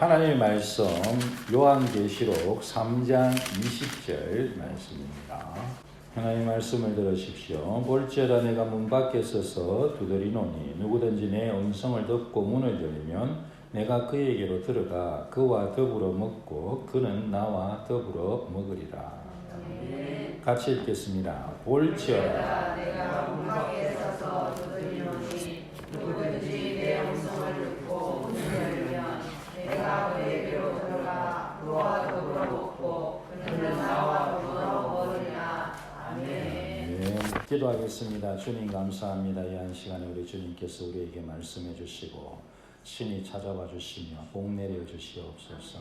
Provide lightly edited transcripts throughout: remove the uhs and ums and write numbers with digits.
하나님의 말씀 요한계시록 3장 20절 말씀입니다. 하나님의 말씀을 들으십시오. 볼지어다 내가 문 밖에 서서 두드리노니 누구든지 내 음성을 듣고 문을 열면 내가 그에게로 들어가 그와 더불어 먹고 그는 나와 더불어 먹으리라. 같이 읽겠습니다. 볼지어다 내가 문 밖에 서서 두드리노니 누구든지 내 음성을 듣고 문을 열면 내가 그에게로 들어가 그와 더불어 먹고 그는 나와 더불어 먹으리라. 아멘. 네, 기도하겠습니다. 주님 감사합니다. 이 한 시간에 우리 주님께서 우리에게 말씀해 주시고 신이 찾아와 주시며 복 내려 주시옵소서.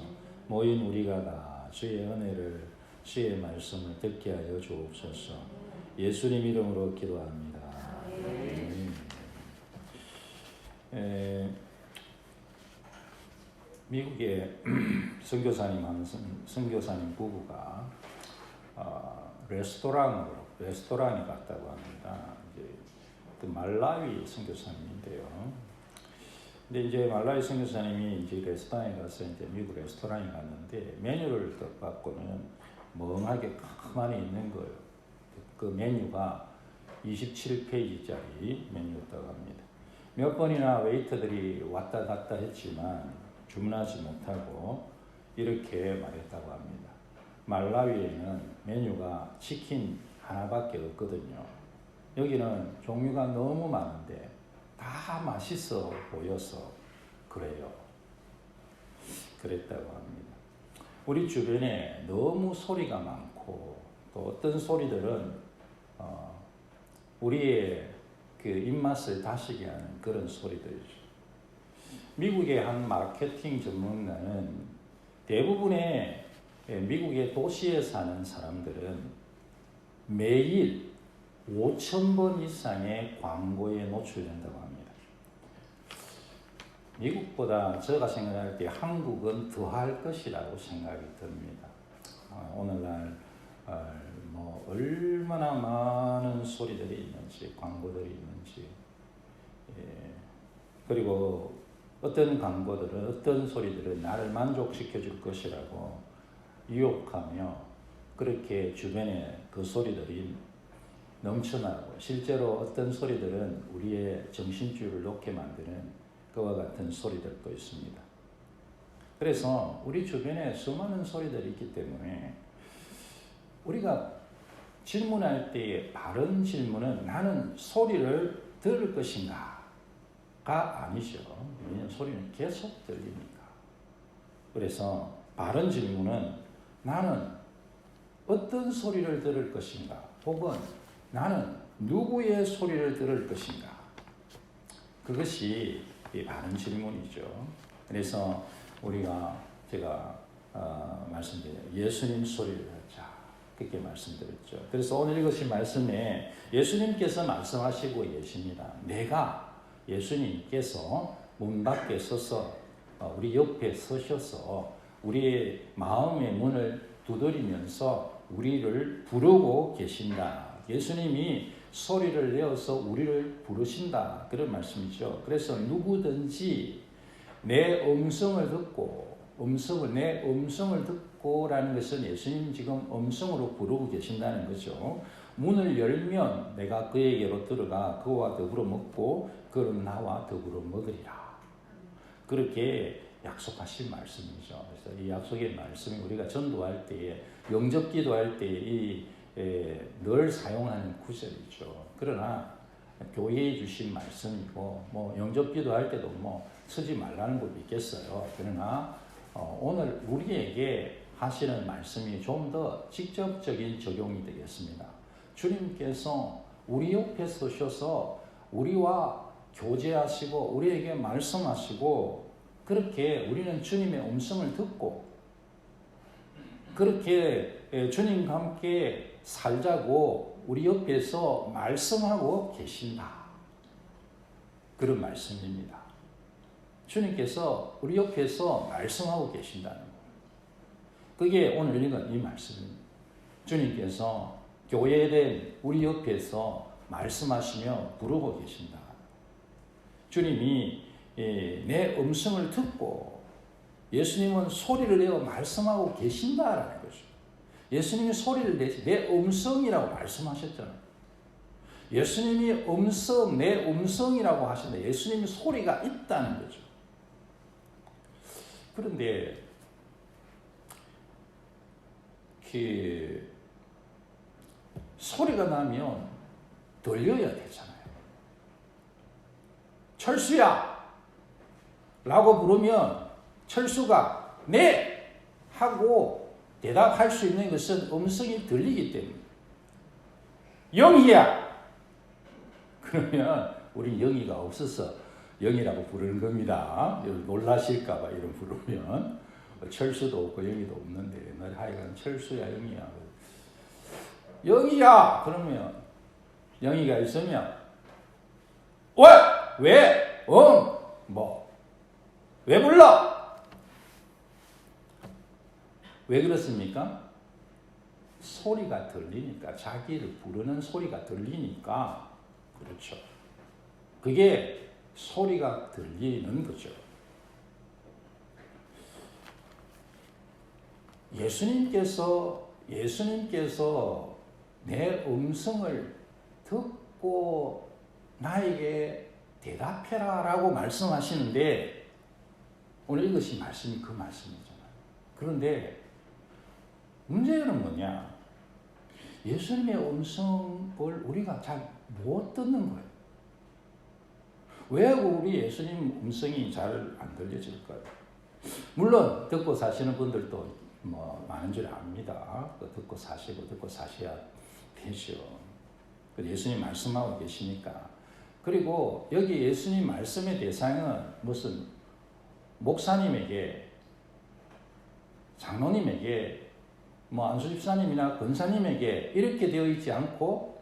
모인 우리가 다 주의 은혜를 주의 말씀을 듣게 하여 주옵소서. 예수님 이름으로 기도합니다. 미국의 선교사님 부부가 레스토랑에 갔다고 합니다. 이제 그 말라위 선교사님인데요. 근데 이제 말라위 선교사님이 이제 레스토랑에 가서 이제 미국 레스토랑에 갔는데 메뉴를 딱 받고는 멍하게 가만히 있는 거예요. 그 메뉴가 27페이지짜리 메뉴였다고 합니다. 몇 번이나 웨이터들이 왔다 갔다 했지만 주문하지 못하고 이렇게 말했다고 합니다. 말라위에는 메뉴가 치킨 하나밖에 없거든요. 여기는 종류가 너무 많은데 다 맛있어 보여서 그래요. 그랬다고 합니다. 우리 주변에 너무 소리가 많고 또 어떤 소리들은 우리의 그 입맛을 다시게 하는 그런 소리들이죠. 미국의 한 마케팅 전문가는 대부분의 미국의 도시에 사는 사람들은 매일 5,000번 이상의 광고에 노출된다고 합니다. 미국보다 제가 생각할 때 한국은 더할 것이라고 생각이 듭니다. 오늘날 얼마나 많은 소리들이 있는지, 광고들이 있는지, 그리고 어떤 광고들은, 어떤 소리들은 나를 만족시켜 줄 것이라고 유혹하며 그렇게 주변에 그 소리들이 넘쳐나고 실제로 어떤 소리들은 우리의 정신줄을 놓게 만드는 그와 같은 소리들도 있습니다. 그래서 우리 주변에 수많은 소리들이 있기 때문에 우리가 질문할 때의 바른 질문은 나는 소리를 들을 것인가? 가 아니죠. 왜냐하면 소리는 계속 들리니까. 그래서 바른 질문은 나는 어떤 소리를 들을 것인가? 혹은 나는 누구의 소리를 들을 것인가? 그것이 바른 질문이죠. 그래서 제가 말씀드린 예수님 소리를 듣자. 그렇게 말씀드렸죠. 그래서 오늘 읽으신 말씀에 예수님께서 말씀하시고 계십니다. 예수님께서 문 밖에 서서 우리 옆에 서셔서 우리의 마음의 문을 두드리면서 우리를 부르고 계신다. 예수님이 소리를 내어서 우리를 부르신다. 그런 말씀이죠. 그래서 누구든지 내 음성을 듣고라는 것은 예수님 지금 음성으로 부르고 계신다는 거죠. 문을 열면 내가 그에게로 들어가 그와 더불어 먹고 그는 나와 더불어 먹으리라. 그렇게 약속하신 말씀이죠. 그래서 이 약속의 말씀이 우리가 전도할 때에 영접 기도할 때에 늘 사용하는 구절이죠. 그러나 교회에 주신 말씀이고 영접 기도할 때도 쓰지 말라는 것도 있겠어요. 그러나 오늘 우리에게 하시는 말씀이 좀 더 직접적인 적용이 되겠습니다. 주님께서 우리 옆에 서셔서 우리와 교제하시고 우리에게 말씀하시고 그렇게 우리는 주님의 음성을 듣고 그렇게 주님과 함께 살자고 우리 옆에서 말씀하고 계신다. 그런 말씀입니다. 주님께서 우리 옆에서 말씀하고 계신다는 거예요. 그게 오늘 읽은 이 말씀입니다. 주님께서 교회된 우리 옆에서 말씀하시며 부르고 계신다. 주님이 내 음성을 듣고 예수님은 소리를 내어 말씀하고 계신다라는 거죠. 예수님이 소리를 내지 내 음성이라고 말씀하셨잖아요. 예수님이 음성, 내 음성이라고 하시는데 예수님이 소리가 있다는 거죠. 그런데 소리가 나면 들려야 되잖아요. 철수야! 라고 부르면 철수가 네! 하고 대답할 수 있는 것은 음성이 들리기 때문에. 영희야! 그러면 우리 영희가 없어서 영희라고 부르는 겁니다. 놀라실까봐 이런 부르면. 철수도 없고 영희도 없는데 너 하여간 철수야 영희야. 영희야! 그러면 영희가 있으면 왜? 왜 불러? 왜 그렇습니까? 소리가 들리니까, 자기를 부르는 소리가 들리니까. 그렇죠. 그게 소리가 들리는 거죠. 예수님께서 내 음성을 듣고 나에게 대답해라 라고 말씀하시는데, 오늘 이것이 말씀이 그 말씀이잖아요. 그런데 문제는 뭐냐? 예수님의 음성을 우리가 잘 못 듣는 거예요. 왜 우리 예수님 음성이 잘 안 들려질까요? 물론 듣고 사시는 분들도 많은 줄 압니다. 듣고 사시고 듣고 사셔야 되죠. 예수님 말씀하고 계시니까. 그리고 여기 예수님 말씀의 대상은 무슨 목사님에게, 장로님에게, 안수집사님이나 권사님에게 이렇게 되어 있지 않고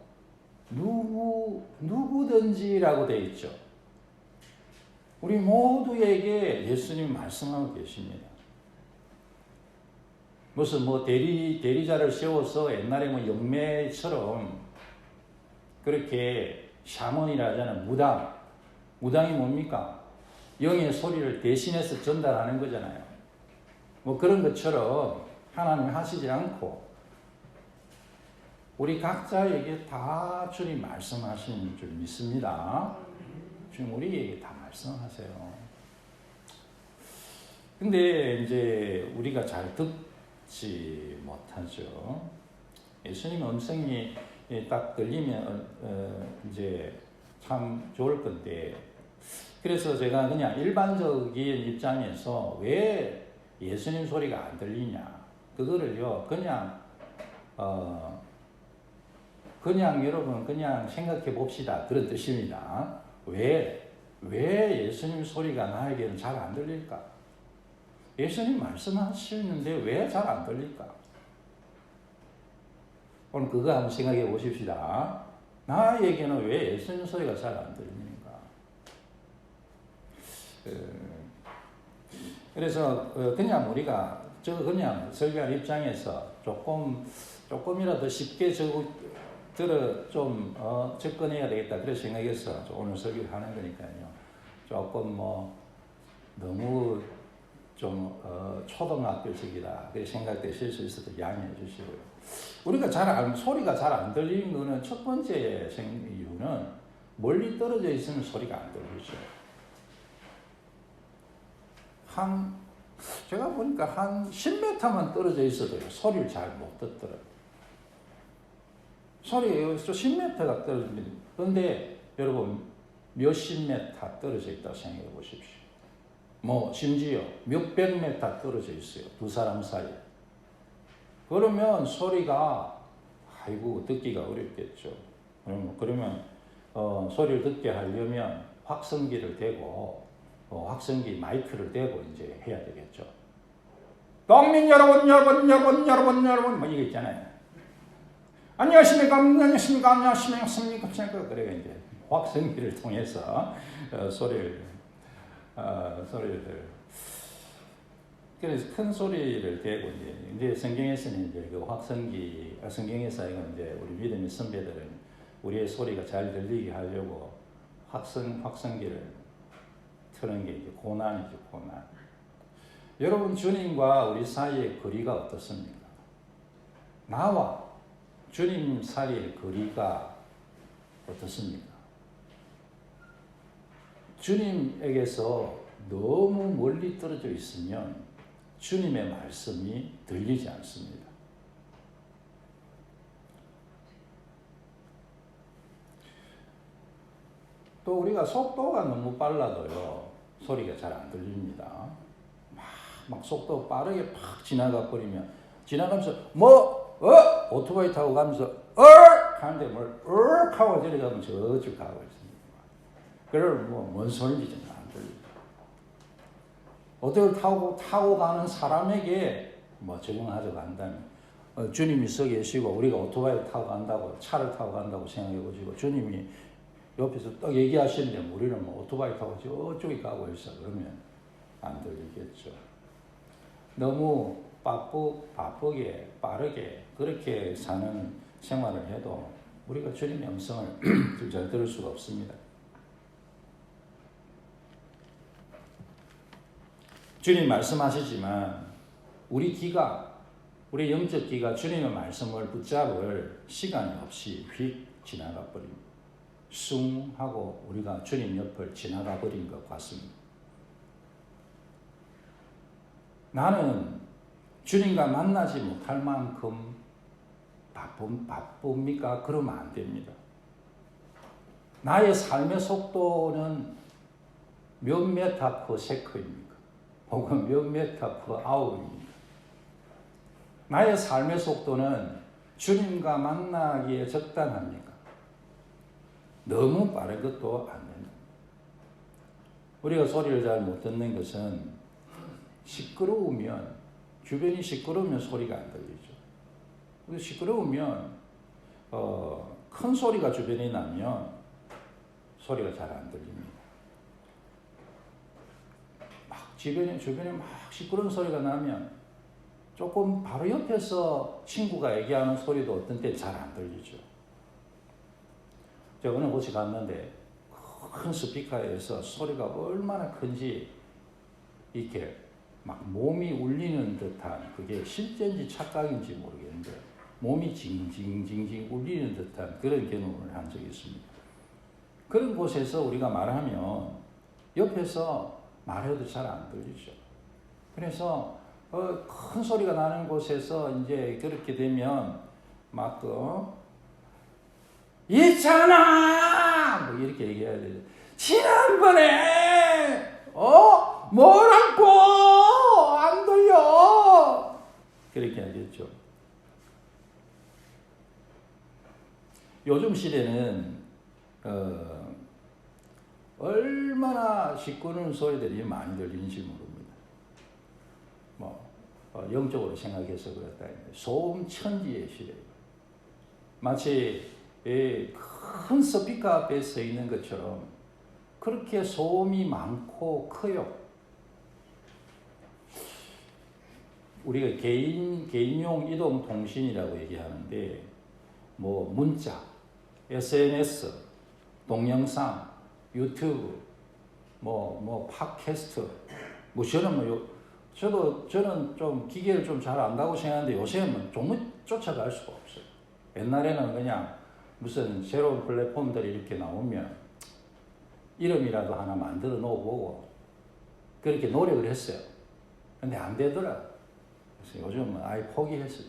누구든지라고 되어 있죠. 우리 모두에게 예수님 말씀하고 계십니다. 무슨 대리자를 세워서 옛날에 영매처럼 그렇게 샤먼이라 하잖아요. 무당이 뭡니까? 영의 소리를 대신해서 전달하는 거잖아요. 그런 것처럼 하나님 하시지 않고 우리 각자에게 다 주님 말씀하시는 줄 믿습니다. 주님 우리에게 다 말씀하세요. 근데 이제 우리가 잘 듣지 못하죠. 예수님 음성이 딱 들리면 이제 참 좋을 건데, 그래서 제가 그냥 일반적인 입장에서 왜 예수님 소리가 안 들리냐, 그거를요 그냥 여러분 그냥 생각해 봅시다, 그런 뜻입니다. 왜 예수님 소리가 나에게는 잘 안 들릴까? 예수님 말씀하시는데 왜 잘 안 들릴까? 오늘 그거 한번 생각해 보십시다. 나에게는 왜 예수님 소리가 잘 안 들리는가? 그래서 그냥 우리가 그냥 설교할 입장에서 조금이라도 쉽게 접근해야 되겠다, 그런 생각해서 오늘 설교를 하는 거니까요. 조금 너무 초등학교식이다 그렇게 생각되실 수 있어도 양해해 주시고요. 우리가 소리가 잘 안 들리는 거는 첫 번째 이유는 멀리 떨어져 있으면 소리가 안 들리죠. 제가 보니까 한 10m만 떨어져 있어도 소리를 잘 못 듣더라고요. 소리 여기서 10m가 떨어집니다. 그런데 여러분 몇십 미터 떨어져 있다고 생각해 보십시오. 심지어 몇백 미터 떨어져 있어요. 두 사람 사이에. 그러면 소리가 듣기가 어렵겠죠. 그러면 소리를 듣게 하려면 확성기를 대고 확성기 마이크를 대고 이제 해야 되겠죠. 국민 여러분 이게 있잖아요. 안녕하십니까. 그래 이제 확성기를 통해서 소리를 그래서 큰 소리를 대고 이제 성경에서는 이제 그 성경에서 이제 우리 믿음의 선배들은 우리의 소리가 잘 들리게 하려고 확성기를 트는 게 이제 고난이죠, 고난. 여러분, 주님과 우리 사이의 거리가 어떻습니까? 나와 주님 사이의 거리가 어떻습니까? 주님에게서 너무 멀리 떨어져 있으면 주님의 말씀이 들리지 않습니다. 또 우리가 속도가 너무 빨라도요, 소리가 잘 안 들립니다. 막 속도 빠르게 팍 지나가 버리면, 지나가면서 오토바이 타고 가면서 하는데 하고 저리 가면 저쪽 가고 있습니다. 그걸 뭔 소리인지 좀 안 들리죠. 어떻게 타고 가는 사람에게 적응하자고 한다면, 주님이 서 계시고 우리가 오토바이 타고 간다고, 차를 타고 간다고 생각해 보시고, 주님이 옆에서 딱 얘기하시는데 우리는 오토바이 타고 저쪽에 가고 있어. 그러면 안 들리겠죠. 너무 바쁘게 빠르게 그렇게 사는 생활을 해도 우리가 주님의 음성을 잘 들을 수가 없습니다. 주님 말씀하시지만 우리 영적 기가 주님의 말씀을 붙잡을 시간이 없이 휙 지나가 버립니다. 숭 하고 우리가 주님 옆을 지나가 버린 것 같습니다. 나는 주님과 만나지 못할 만큼 바쁩니까? 그러면 안 됩니다. 나의 삶의 속도는 몇 메타 퍼 세컨입니까? 혹은 몇 메타 퍼 아워입니까? 나의 삶의 속도는 주님과 만나기에 적당합니까? 너무 빠른 것도 안 됩니다. 우리가 소리를 잘 못 듣는 것은 주변이 시끄러우면 소리가 안 들리죠. 시끄러우면 큰 소리가 주변에 나면 소리가 잘 안 들립니다. 주변에 막 시끄러운 소리가 나면 조금 바로 옆에서 친구가 얘기하는 소리도 어떤 때 잘 안 들리죠. 제가 어느 곳에 갔는데 큰 스피커에서 소리가 얼마나 큰지 이렇게 막 몸이 울리는 듯한, 그게 실제인지 착각인지 모르겠는데 몸이 징징징징 울리는 듯한 그런 경험을 한 적이 있습니다. 그런 곳에서 우리가 말하면 옆에서 말해도 잘 안 들리죠. 그래서 큰 소리가 나는 곳에서 이제 그렇게 되면 막 있잖아! 이렇게 얘기해야 되죠. 지난번에, 뭐라고! 안 들려! 그렇게 하겠죠. 요즘 시대는, 얼마나 시끄러운 소리들이 많이 들리는지 모릅니다. 영적으로 생각해서 그렇다. 소음 천지의 시대예요. 마치 큰 스피커 앞에 서 있는 것처럼 그렇게 소음이 많고 커요. 우리가 개인용 이동통신이라고 얘기하는데, 문자, SNS, 동영상, 유튜브, 팟캐스트, 저는 좀 기계를 좀 잘 안다고 생각하는데 요새는 정말 쫓아갈 수가 없어요. 옛날에는 그냥 무슨 새로운 플랫폼들이 이렇게 나오면 이름이라도 하나 만들어 놓고 그렇게 노력을 했어요. 근데 안 되더라고요. 그래서 요즘은 아예 포기했어요.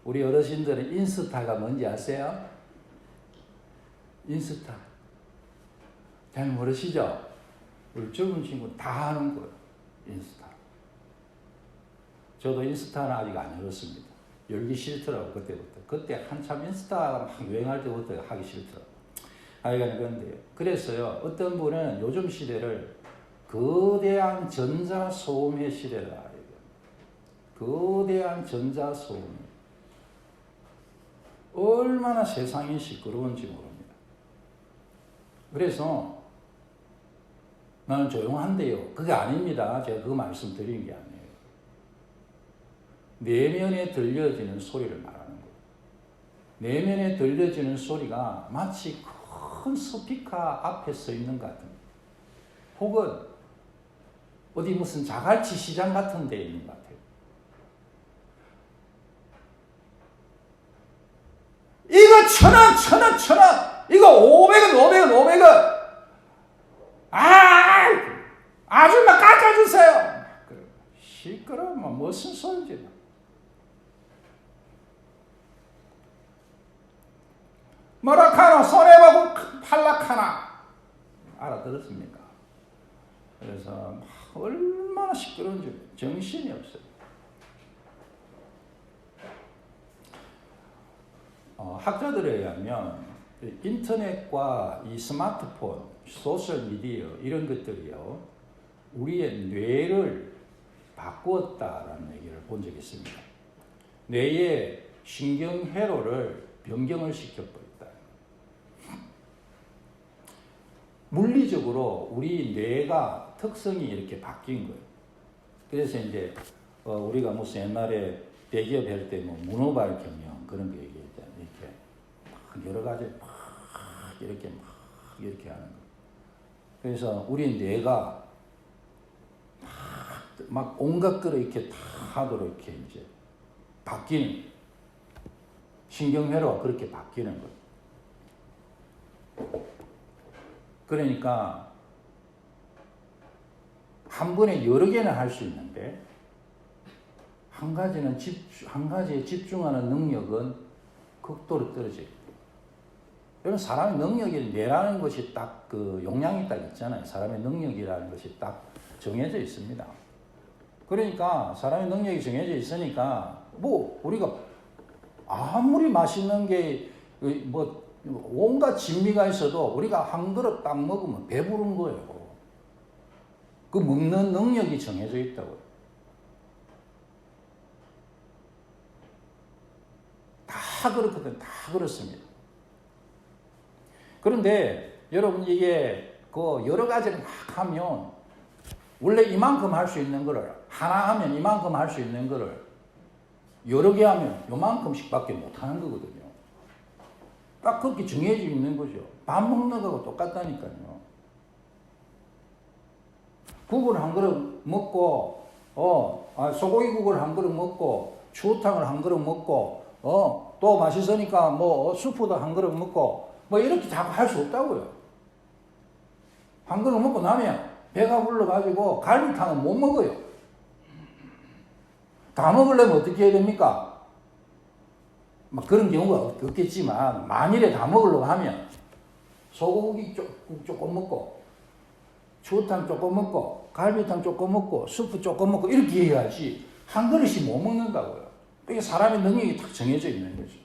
우리 어르신들은 인스타가 뭔지 아세요? 인스타. 잘 모르시죠? 우리 젊은 친구는 다 아는 거예요. 인스타. 저도 인스타는 아직 안 열었습니다. 열기 싫더라고, 그때부터. 그때 한참 인스타가 막 유행할 때부터 하기 싫더라고. 하여간 그런데, 그래서요, 어떤 분은 요즘 시대를 거대한 전자소음의 시대다. 거대한 전자소음. 얼마나 세상이 시끄러운지 모릅니다. 그래서 나는 조용한데요. 그게 아닙니다. 제가 그 말씀 드린 게 아니에요. 내면에 들려지는 소리를 말하는 거예요. 내면에 들려지는 소리가 마치 큰 스피커 앞에 서 있는 것 같은, 혹은 어디 무슨 자갈치 시장 같은 데 있는 것 같아요. 이거 1,000원, 1,000원, 1,000원. 이거 500원, 500원, 500원. 아줌마 깎아주세요. 시끄러우면 무슨 소리지? 뭐라카노 손해보고 팔락하나. 알아들었습니까? 그래서 얼마나 시끄러운지 정신이 없어요. 학자들에 의하면 인터넷과 이 스마트폰, 소셜미디어 이런 것들이요 우리의 뇌를 바꾸었다라는 얘기를 본 적이 있습니다. 뇌의 신경회로를 변경을 시켜버렸다. 물리적으로 우리 뇌가 특성이 이렇게 바뀐 거예요. 그래서 이제 우리가 무슨 옛날에 대기업 할 때 뭐 문어발 경영 그런 거 얘기했잖아요. 이렇게 막 여러 가지 막 이렇게 하는 거. 그래서 우리 뇌가 막 온갖 거를 이렇게 다 하도록 이렇게 이제 바뀌는 신경회로가 그렇게 바뀌는 거예요. 그러니까 한 번에 여러 개는 할 수 있는데 한 가지에 집중하는 능력은 극도로 떨어져요. 여러분 사람의 능력이 뇌라는 것이 딱 그 용량이 딱 있잖아요. 사람의 능력이라는 것이 딱 정해져 있습니다. 그러니까 사람의 능력이 정해져 있으니까 뭐 우리가 아무리 맛있는 게 뭐 온갖 진미가 있어도 우리가 한 그릇 딱 먹으면 배부른 거예요. 그 먹는 능력이 정해져 있다고요. 다 그렇거든. 다 그렇습니다. 그런데 여러분 이게 그 여러 가지를 막 하면 원래 이만큼 할 수 있는 거를 하나 하면 이만큼 할 수 있는 거를 여러 개 하면 요만큼씩밖에 못 하는 거거든요. 딱 그렇게 정해져 있는 거죠. 밥 먹는 거하고 똑같다니까요. 국을 한 그릇 먹고 소고기국을 한 그릇 먹고 추어탕을 한 그릇 먹고 또 맛있으니까 뭐 수프도 한 그릇 먹고 뭐 이렇게 자꾸 할 수 없다고요. 한 그릇 먹고 나면 배가 불러가지고 갈비탕은 못 먹어요. 다 먹으려면 어떻게 해야 됩니까? 막 그런 경우가 없겠지만 만일에 다 먹으려고 하면 소고기 조금 먹고 추어탕 조금 먹고 갈비탕 조금 먹고 수프 조금 먹고 이렇게 해야지 한 그릇씩 못 먹는다고요. 이게 사람의 능력이 딱 정해져 있는 거죠.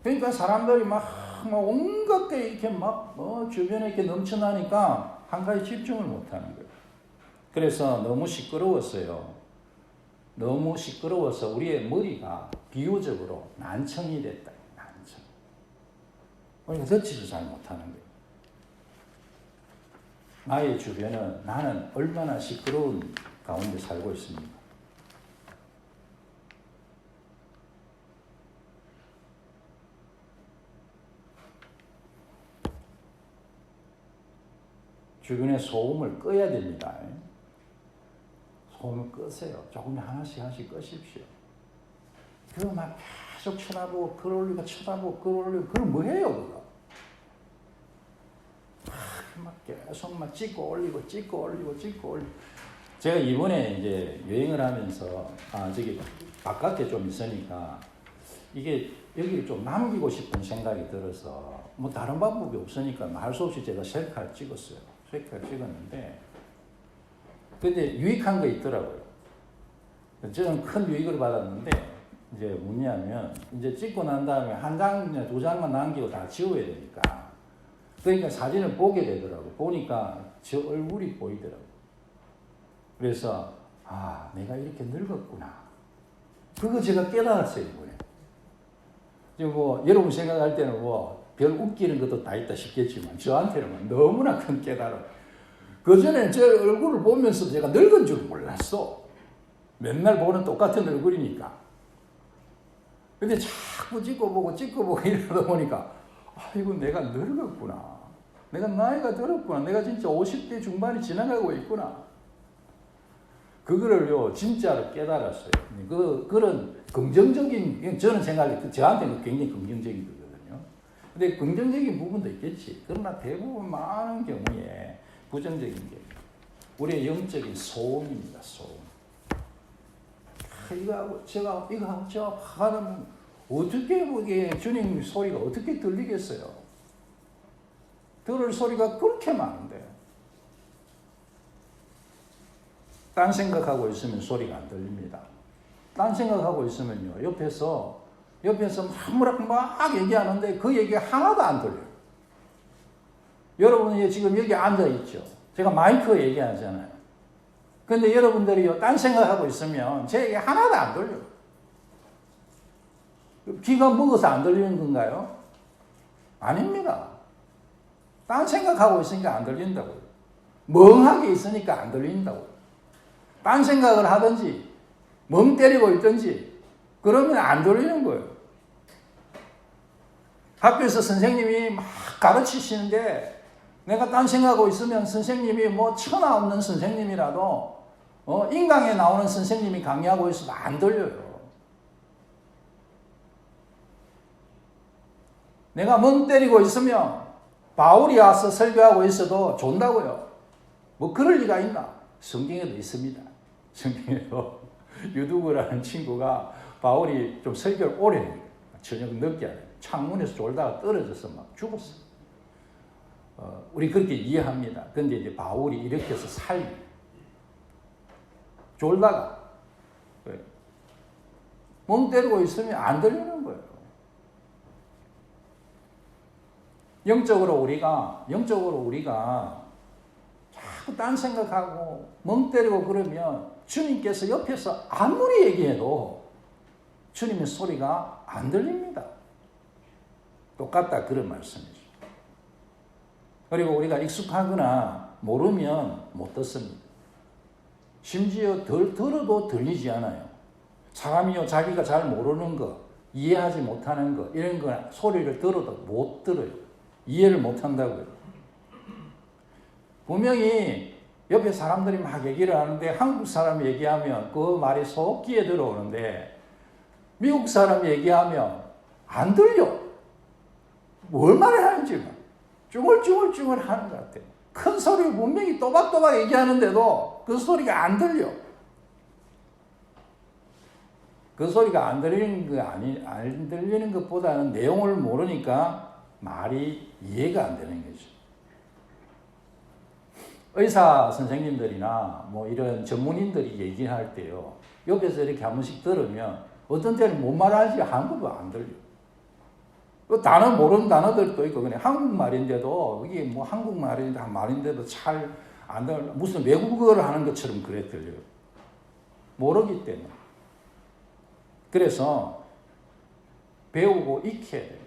그러니까 사람들이 막 온갖 게 이렇게 막 주변에 이렇게 넘쳐나니까 한 가지 집중을 못 하는 거예요. 그래서 너무 시끄러웠어요. 너무 시끄러워서 우리의 머리가 비유적으로 난청이 됐다. 난청. 그러니까 듣지도 잘 못하는 거예요. 나의 주변은 나는 얼마나 시끄러운 가운데 살고 있습니까? 주변의 소음을 꺼야 됩니다. 소음을 끄세요. 조금 하나씩 끄십시오. 그거 막 계속 쳐다보고 글 올리고 쳐다보고 글 올리고 그럼 뭐해요 그거? 막 계속 막 찍고 올리고 제가 이번에 이제 여행을 하면서 저기 바깥에 좀 있으니까 이게 여기를 좀 남기고 싶은 생각이 들어서 뭐 다른 방법이 없으니까 할 수 없이 제가 셀카를 찍었어요. 셀카를 찍었는데 근데 유익한 거 있더라고요. 저는 큰 유익을 받았는데 이제 뭐냐면 이제 찍고 난 다음에 한 장이나 두 장만 남기고 다 지워야 되니까 그러니까 사진을 보게 되더라고요. 보니까 저 얼굴이 보이더라고요. 그래서 내가 이렇게 늙었구나. 그거 제가 깨달았어요 이번에. 지금 뭐 여러분 생각할 때는 뭐 별 웃기는 것도 다 있다 싶겠지만 저한테는 너무나 큰 깨달음. 그전에 제 얼굴을 보면서 제가 늙은 줄 몰랐어. 맨날 보는 똑같은 얼굴이니까. 근데 자꾸 찍고 보고 이러다 보니까 아이고 내가 늙었구나. 내가 나이가 들었구나. 내가 진짜 50대 중반이 지나가고 있구나. 그거를요 진짜로 깨달았어요. 그런 긍정적인 저는 생각이 저한테는 굉장히 긍정적인 거거든요. 근데 긍정적인 부분도 있겠지. 그러나 대부분 많은 경우에 부정적인 게 우리의 영적인 소음입니다. 소음. 이거 저 하는 어떻게 보기에 주님 소리가 어떻게 들리겠어요? 들을 소리가 그렇게 많은데 딴 생각하고 있으면 소리가 안 들립니다. 딴 생각하고 있으면요 옆에서 막 얘기하는데 그 얘기 하나도 안 들려요. 여러분이 지금 여기 앉아 있죠. 제가 마이크 얘기하잖아요. 근데 여러분들이요 딴 생각하고 있으면 제 얘기 하나도 안 들려요. 귀가 먹어서 안 들리는 건가요? 아닙니다. 딴 생각하고 있으니까 안 들린다고요. 멍하게 있으니까 안 들린다고요. 딴 생각을 하든지 멍 때리고 있든지 그러면 안 들리는 거예요. 학교에서 선생님이 막 가르치시는데 내가 딴 생각하고 있으면 선생님이 뭐 천하 없는 선생님이라도 인강에 나오는 선생님이 강의하고 있어도 안 들려요. 내가 멍 때리고 있으면 바울이 와서 설교하고 있어도 존다고요. 뭐 그럴 리가 있나? 성경에도 있습니다. 성경에도 유두구라는 친구가 바울이 좀 설교를 오래 해요. 저녁 늦게 하래. 창문에서 졸다가 떨어져서 막 죽었어. 우리 그렇게 이해합니다. 근데 이제 바울이 이렇게 해서 졸다가 멍 때리고 있으면 안 들리는 거예요. 영적으로 우리가 자꾸 딴 생각하고 멍 때리고 그러면 주님께서 옆에서 아무리 얘기해도 주님의 소리가 안 들립니다. 똑같다 그런 말씀이죠. 그리고 우리가 익숙하거나 모르면 못 듣습니다. 심지어 들어도 들리지 않아요. 사람이요 자기가 잘 모르는 거, 이해하지 못하는 거 이런 거 소리를 들어도 못 들어요. 이해를 못 한다고요. 분명히 옆에 사람들이 막 얘기를 하는데 한국 사람이 얘기하면 그 말이 속 귀에 들어오는데 미국 사람이 얘기하면 안 들려. 뭘 말하는지 쭈글쭈글 하는 것 같아요. 큰 소리로 분명히 또박또박 얘기하는데도 그 소리가 안 들려. 그 소리가 안 들리는 것보다는 내용을 모르니까 말이 이해가 안 되는 거죠. 의사 선생님들이나 뭐 이런 전문인들이 얘기할 때요. 옆에서 이렇게 한 번씩 들으면 어떤 때는 뭔 말하는지 한국도 안 들려. 단어 모르는 단어들도 있고 그냥 한국말인데도 이게 뭐 한국말인데도 잘 안 들려. 무슨 외국어를 하는 것처럼 그래 들려요. 모르기 때문에. 그래서 배우고 익혀야 됩니다.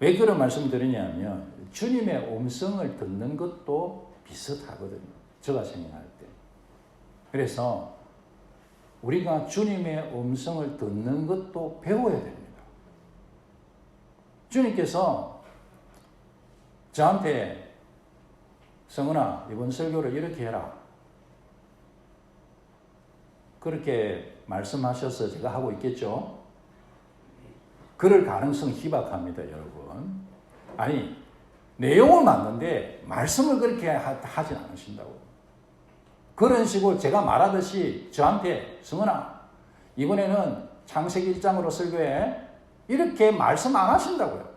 왜 그런 말씀 드리냐면 주님의 음성을 듣는 것도 비슷하거든요. 제가 생각할 때. 그래서 우리가 주님의 음성을 듣는 것도 배워야 됩니다. 주님께서 저한테 성은아 이번 설교를 이렇게 해라. 그렇게 말씀하셔서 제가 하고 있겠죠. 그럴 가능성이 희박합니다, 여러분. 아니, 내용은 맞는데 말씀을 그렇게 하진 않으신다고. 그런 식으로 제가 말하듯이 저한테 성은아 이번에는 창세기 1장으로 설교해. 이렇게 말씀 안 하신다고요.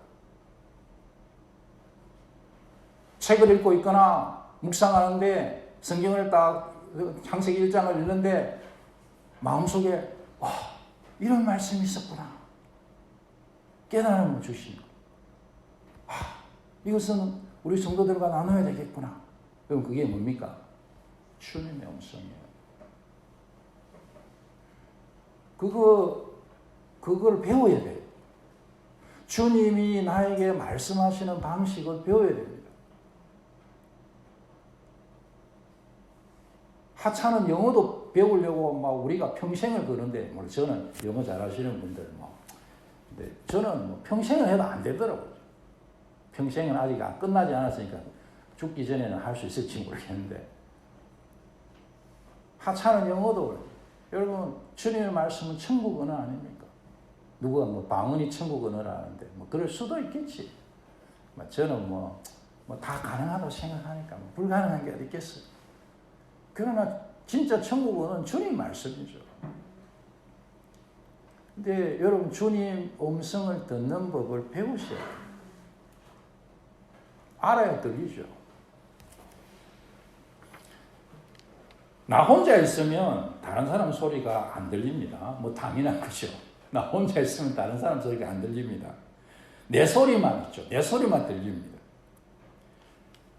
책을 읽고 있거나 묵상하는데 성경을 딱 창세기 1장을 읽는데 마음속에 와 이런 말씀이 있었구나. 깨달음을 주시는 이것은 우리 성도들과 나눠야 되겠구나. 그럼 그게 뭡니까? 주님의 음성이에요. 그걸 배워야 돼요. 주님이 나에게 말씀하시는 방식을 배워야 됩니다. 하찮은 영어도 배우려고 막 우리가 평생을 그런데, 물론 저는 영어 잘하시는 분들 근데 저는 평생을 해도 안 되더라고요. 평생은 아직 끝나지 않았으니까 죽기 전에는 할 수 있을지 모르겠는데 하찮은 영어도 그래요. 여러분, 주님의 말씀은 천국 언어 아닙니까? 누가 뭐 방언이 천국 언어라는데 뭐 그럴 수도 있겠지. 저는 다 가능하다고 생각하니까 불가능한 게 어디 있겠어요. 그러나 진짜 천국 언어는 주님 말씀이죠. 근데 여러분, 주님 음성을 듣는 법을 배우셔야 돼요. 알아야 들리죠. 나 혼자 있으면 다른 사람 소리가 안 들립니다. 당연한 거죠. 나 혼자 있으면 다른 사람 소리가 안 들립니다. 내 소리만 있죠. 내 소리만 들립니다.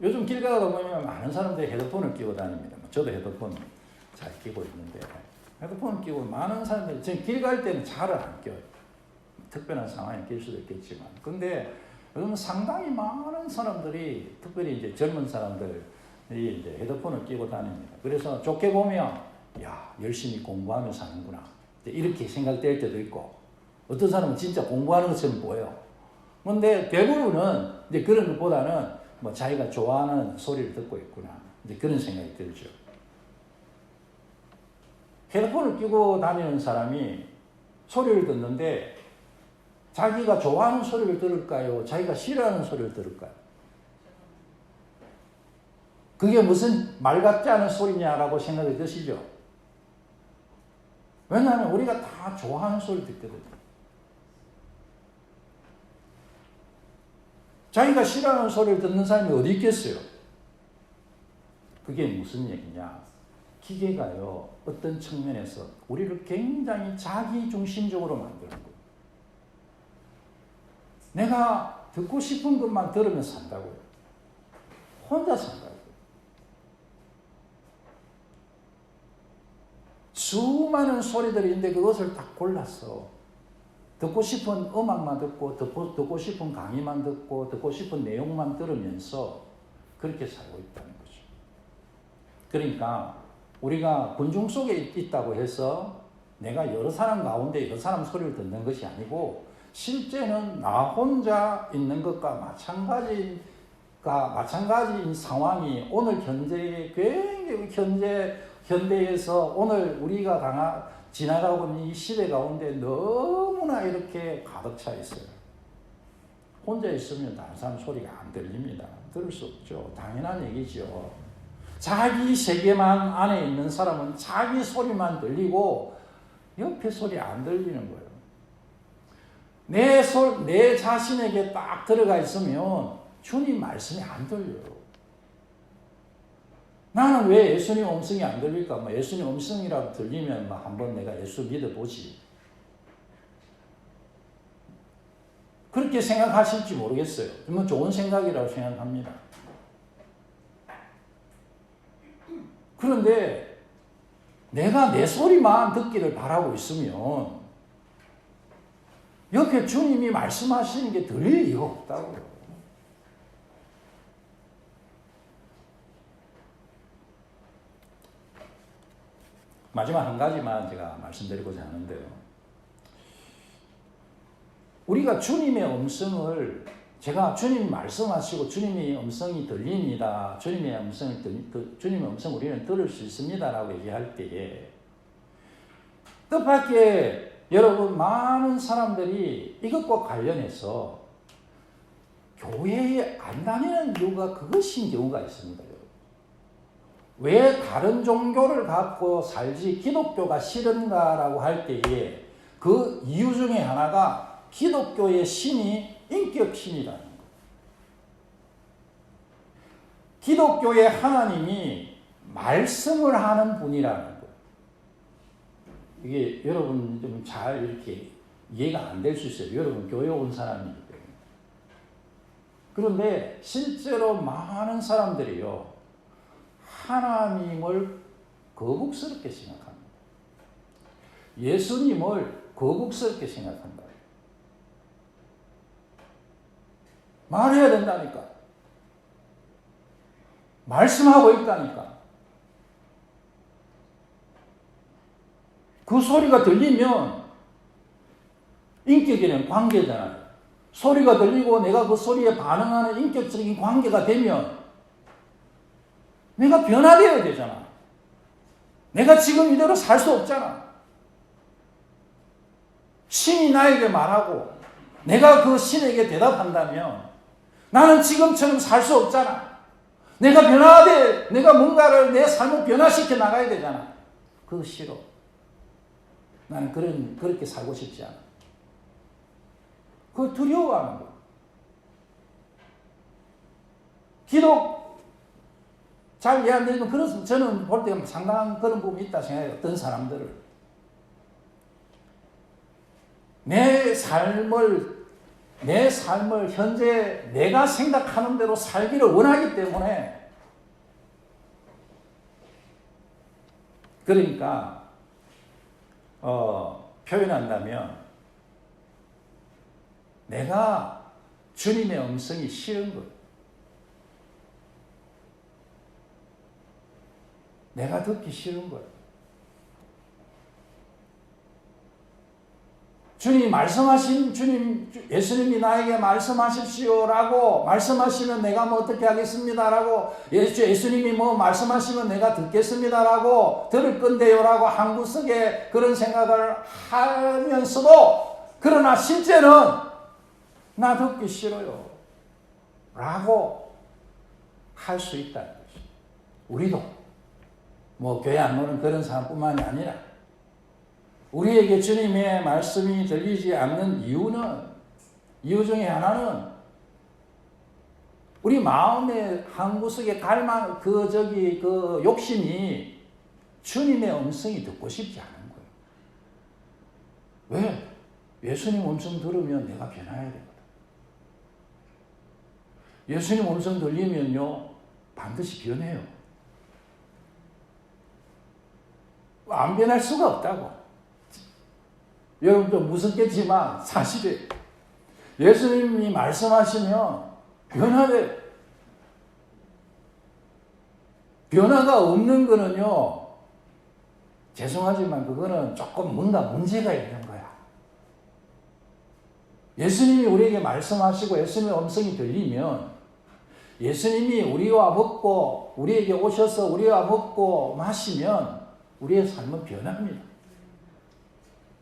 요즘 길 가다 보면 많은 사람들이 헤드폰을 끼고 다닙니다. 저도 헤드폰 잘 끼고 있는데, 헤드폰을 끼고 많은 사람들이, 지금 길 갈 때는 잘 안 껴요. 특별한 상황에 낄 수도 있겠지만. 근데 요즘 상당히 많은 사람들이, 특별히 이제 젊은 사람들이 이제 헤드폰을 끼고 다닙니다. 그래서 좋게 보면, 야, 열심히 공부하며 사는구나. 이렇게 생각될 때도 있고, 어떤 사람은 진짜 공부하는 것처럼 보여요. 근데 대부분은 이제 그런 것보다는 자기가 좋아하는 소리를 듣고 있구나. 이제 그런 생각이 들죠. 헤드폰을 끼고 다니는 사람이 소리를 듣는데 자기가 좋아하는 소리를 들을까요? 자기가 싫어하는 소리를 들을까요? 그게 무슨 말 같지 않은 소리냐라고 생각이 드시죠? 왜냐하면 우리가 다 좋아하는 소리 듣거든요. 자기가 싫어하는 소리를 듣는 사람이 어디 있겠어요? 그게 무슨 얘기냐? 기계가요, 어떤 측면에서 우리를 굉장히 자기중심적으로 만드는 거예요. 내가 듣고 싶은 것만 들으면 산다고요. 혼자 산다고요. 수많은 소리들이 있는데 그것을 다 골라서 듣고 싶은 음악만 듣고, 듣고 싶은 강의만 듣고, 듣고 싶은 내용만 들으면서 그렇게 살고 있다는 거죠. 그러니까 우리가 군중 속에 있다고 해서 내가 여러 사람 가운데 여러 사람 소리를 듣는 것이 아니고, 실제는 나 혼자 있는 것과 마찬가지인 상황이 오늘 현재의 굉장히 현대에서 오늘 우리가 지나가고 있는 이 시대 가운데 너무나 이렇게 가득 차 있어요. 혼자 있으면 다른 사람 소리가 안 들립니다. 들을 수 없죠. 당연한 얘기죠. 자기 세계만 안에 있는 사람은 자기 소리만 들리고 옆에 소리 안 들리는 거예요. 내 자신에게 딱 들어가 있으면 주님 말씀이 안 들려요. 나는 왜 예수님 음성이 안 들릴까? 예수님 음성이라도 들리면 한번 내가 예수 믿어보지. 그렇게 생각하실지 모르겠어요. 좋은 생각이라고 생각합니다. 그런데 내가 내 소리만 듣기를 바라고 있으면 옆에 주님이 말씀하시는 게 들릴 이유가 없다고요. 마지막 한 가지만 제가 말씀드리고자 하는데요. 우리가 주님의 음성을, 제가 주님이 말씀하시고 주님의 음성이 들립니다. 주님의 음성 우리는 들을 수 있습니다라고 얘기할 때에 뜻밖의 여러분 많은 사람들이 이것과 관련해서 교회에 안 다니는 이유가 그것인 경우가 있습니다. 왜 다른 종교를 갖고 살지 기독교가 싫은가라고 할 때에 그 이유 중에 하나가 기독교의 신이 인격신이라는 거예요. 기독교의 하나님이 말씀을 하는 분이라는 거예요. 이게 여러분 좀 잘 이렇게 이해가 안 될 수 있어요. 여러분 교회 온 사람이기 때문에. 그런데 실제로 많은 사람들이요, 하나님을 거북스럽게 생각합니다. 예수님을 거북스럽게 생각한다. 말해야 된다니까. 말씀하고 있다니까. 그 소리가 들리면 인격에는 관계잖아요. 소리가 들리고 내가 그 소리에 반응하는 인격적인 관계가 되면 내가 변화되어야 되잖아. 내가 지금 이대로 살 수 없잖아. 신이 나에게 말하고 내가 그 신에게 대답한다면 나는 지금처럼 살 수 없잖아. 내가 변화돼, 내가 뭔가를 내 삶을 변화시켜 나가야 되잖아. 그거 싫어. 나는 그렇게 살고 싶지 않아. 그걸 두려워하는 거야. 기독 잘 이해 안 되니까 그래서 저는 볼 때 상당한 그런 부분이 있다 생각해요. 어떤 사람들을 내 삶을 현재 내가 생각하는 대로 살기를 원하기 때문에 그러니까 표현한다면 내가 주님의 음성이 싫은 거예요. 내가 듣기 싫은 거예요. 예수님이 나에게 말씀하십시오라고 말씀하시면 내가 뭐 어떻게 하겠습니다라고 예수님이 뭐 말씀하시면 내가 듣겠습니다라고 들을 건데요라고 한 구석에 그런 생각을 하면서도 그러나 실제는 나 듣기 싫어요 라고 할 수 있다는 것이. 우리도 뭐 교회 안 오는 그런 사람뿐만이 아니라 우리에게 주님의 말씀이 들리지 않는 이유 중에 하나는 우리 마음의 한 구석에 그 욕심이 주님의 음성이 듣고 싶지 않은 거예요. 왜? 예수님 음성 들으면 내가 변해야 되거든. 예수님 음성 들리면요, 반드시 변해요. 안 변할 수가 없다고. 여러분도 무섭겠지만 사실에 예수님이 말씀하시면 변화돼. 변화가 없는 거는요, 죄송하지만 그거는 조금 뭔가 문제가 있는 거야. 예수님이 우리에게 말씀하시고 예수님의 음성이 들리면 예수님이 우리에게 오셔서 우리와 먹고 마시면 우리의 삶은 변합니다.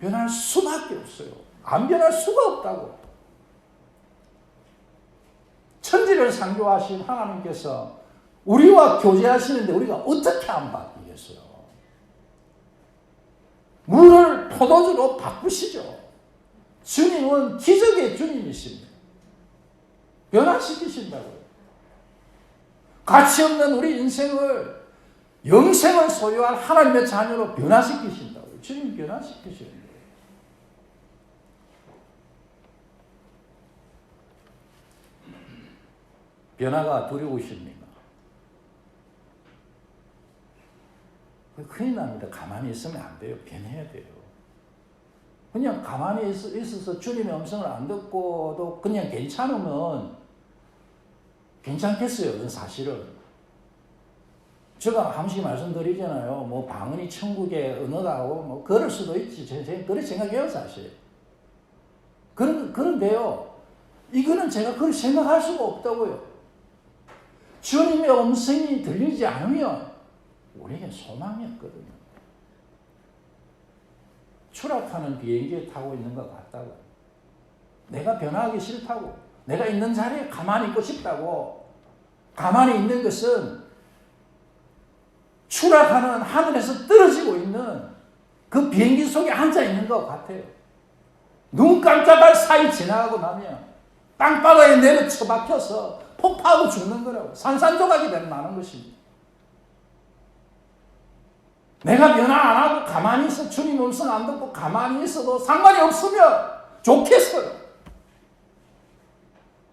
변할 수밖에 없어요. 안 변할 수가 없다고. 천지를 창조하신 하나님께서 우리와 교제하시는데 우리가 어떻게 안 바뀌겠어요? 물을 포도주로 바꾸시죠. 주님은 기적의 주님이십니다. 변화시키신다고요. 가치 없는 우리 인생을 영생을 소유한 하나님의 자녀로 변화시키신다고요. 주님 변화시키시는 거예요. 변화가 두려우십니까? 큰일 납니다. 가만히 있으면 안 돼요. 변해야 돼요. 그냥 가만히 있어서 주님의 음성을 안 듣고도 그냥 괜찮으면 괜찮겠어요. 그건 사실은. 제가 한 번씩 말씀드리잖아요. 뭐 방언이 천국의 언어다고 뭐 그럴 수도 있지. 그렇게 생각해요, 사실. 그런데요. 이거는 제가 그렇게 생각할 수가 없다고요. 주님의 음성이 들리지 않으면 우리에게 소망이 없거든요. 추락하는 비행기에 타고 있는 것 같다고. 내가 변화하기 싫다고. 내가 있는 자리에 가만히 있고 싶다고. 가만히 있는 것은 추락하는 하늘에서 떨어지고 있는 그 비행기 속에 앉아 있는 것 같아요. 눈 깜짝할 사이 지나가고 나면 땅바닥에 내려 처박혀서 폭파하고 죽는 거라고. 산산조각이 되는 것입니다. 내가 변화 안 하고 가만히 있어 주님 음성 안 듣고 가만히 있어도 상관이 없으면 좋겠어요.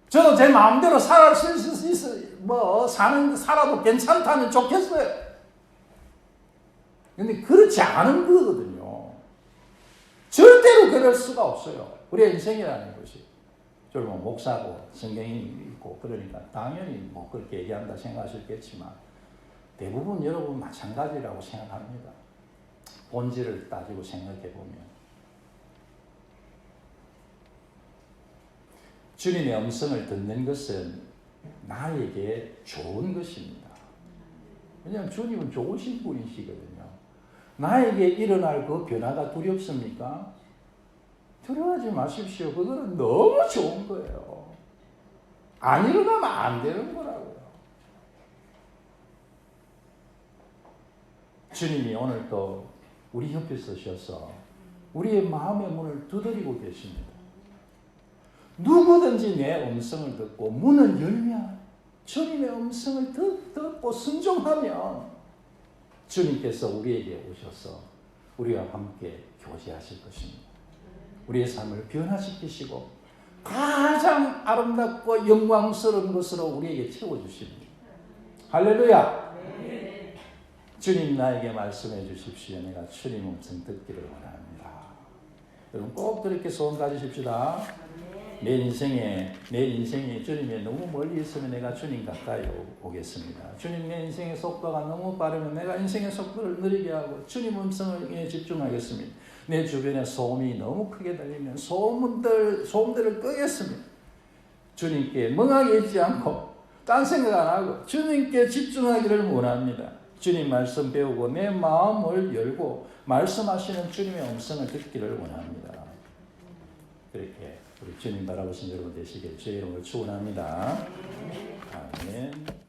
저도 제 마음대로 살아도 괜찮다면 좋겠어요. 근데 그렇지 않은 거거든요. 절대로 그럴 수가 없어요. 우리의 인생이라는 것이. 저는 뭐 목사고 성경이 있고 그러니까 당연히 뭐 그렇게 얘기한다 생각하셨겠지만 대부분 여러분 마찬가지라고 생각합니다. 본질을 따지고 생각해 보면 주님의 음성을 듣는 것은 나에게 좋은 것입니다. 왜냐하면 주님은 좋으신 분이시거든요. 나에게 일어날 그 변화가 두렵습니까? 두려워하지 마십시오. 그거는 너무 좋은 거예요. 안 일어나면 안 되는 거라고요. 주님이 오늘 또 우리 옆에 서셔서 우리의 마음의 문을 두드리고 계십니다. 누구든지 내 음성을 듣고 문을 열면, 주님의 음성을 듣고 순종하면 주님께서 우리에게 오셔서 우리와 함께 교제하실 것입니다. 우리의 삶을 변화시키시고 가장 아름답고 영광스러운 것으로 우리에게 채워주십니다. 할렐루야! 주님 나에게 말씀해 주십시오. 내가 주님 음성 듣기를 원합니다. 여러분 꼭 그렇게 소원 가지십시다. 내 인생에 주님이 너무 멀리 있으면 내가 주님 가까이 오겠습니다. 주님 내 인생의 속도가 너무 빠르면 내가 인생의 속도를 느리게 하고 주님 음성에 집중하겠습니다. 내 주변에 소음이 너무 크게 들리면 소음들을 끄겠습니다. 주님께 멍하게 있지 않고 딴 생각 안 하고 주님께 집중하기를 원합니다. 주님 말씀 배우고 내 마음을 열고 말씀하시는 주님의 음성을 듣기를 원합니다. 그렇게 우리 주님 바라보신 여러분 되시길 주의 이름으로 축원합니다. 아멘.